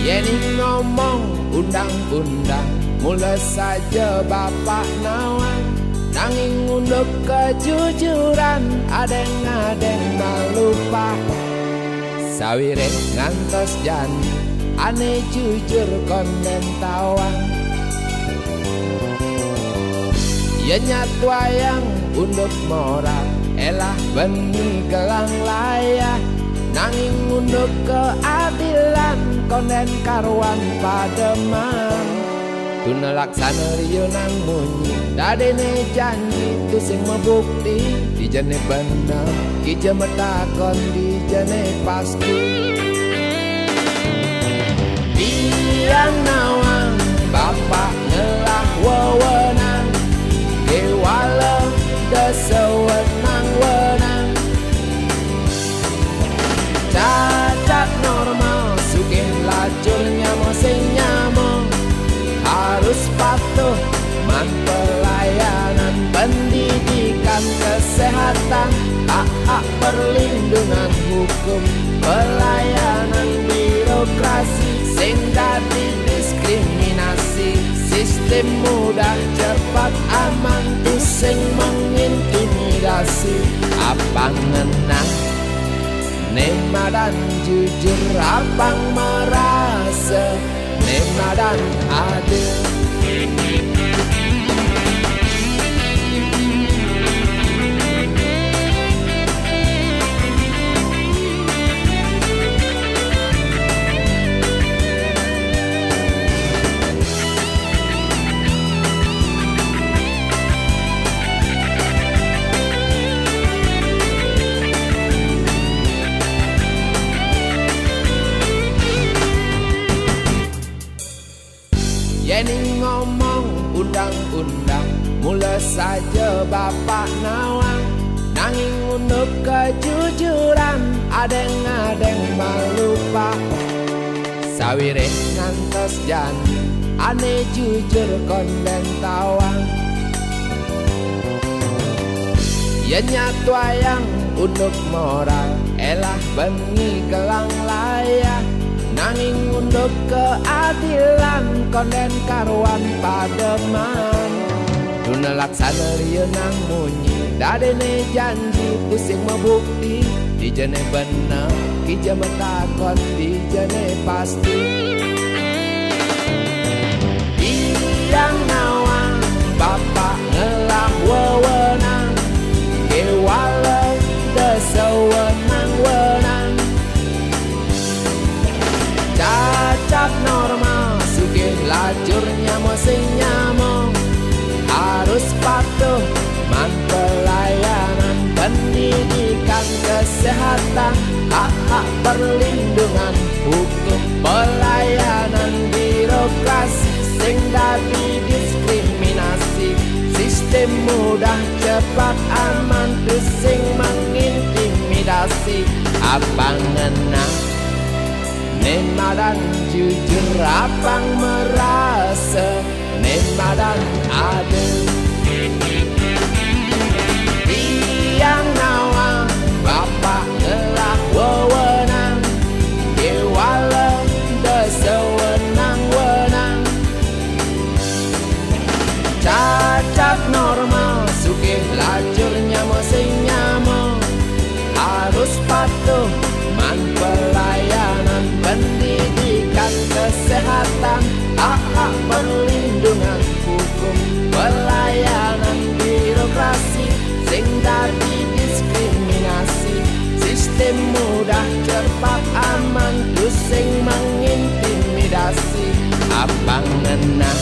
Yeni ngomong undang-undang, mulai saja bapak nawang. Nanging unduk kejujuran, adeng-adeng malupa. Sawire ngantos janji, ane jujur konden tawang. Ya nyat wayang unduk moral, elah bengi gelang layah. Nanging unduk keadilan, konden karuan pademan. Tuna laksana riyo nang munyi, dadene janji tu sing membukti. Dijane bener, ija metakon dijane pasti. Biang nawang, bapak ngelah wewenang, gewala desewenang wenang. Cacat normal, sugih lajurnya mosing nyamong. Harus patuh man pelayanan pendidikan kesehatan, hak perlindungan hukum, pelayanan birokrasi sing dadi diskriminasi. Sistem mudah cepat aman tu sing mengintimidasi. Apa ngenah nema dan jujur, abang merasa nema dan adil. Yeni ngomong undang-undang, mulai saja bapak nawang. Nanging unduk kejujuran, adeng-adeng malupa. Sawire ngantos janji, ane jujur konden tawang. Ya nyat wayang unduk moral, elah bengi gelang layah. Nanging unduk keadilan, konden karuan pademan. Tuna laksana riyo nang munyi, dadene janji tu sing membukti. Dijane bener, ija metakon dijane pasti. Biang nawang, bapak ngelah wewenang, gewala desewenang wenang. Cacat normal, sugih lajurnya mosing nyamong. Harus patuh man pelayanan pendidikan kesehatan, hak perlindungan hukum, pelayanan birokrasi sing dadi diskriminasi. Sistem mudah cepat aman tu sing mengintimidasi. Abang ngenah nema dan jujur, abang merasa nema dan adil. Biang nawang, bapak ngelah wewenang, gewala desewenang wenang. Cacat normal, sugih lajurnya mosing nyamong. Harus patuh man pelayanan pendidikan kesehatan, hak perlindungan hukum, pelayanan birokrasi sing dadi diskriminasi. Sistem mudah cepat aman tu sing mengintimidasi. Abang ngenah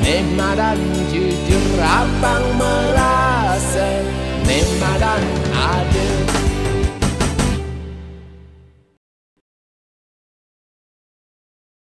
nema dan jujur, abang merasa nema dan adil.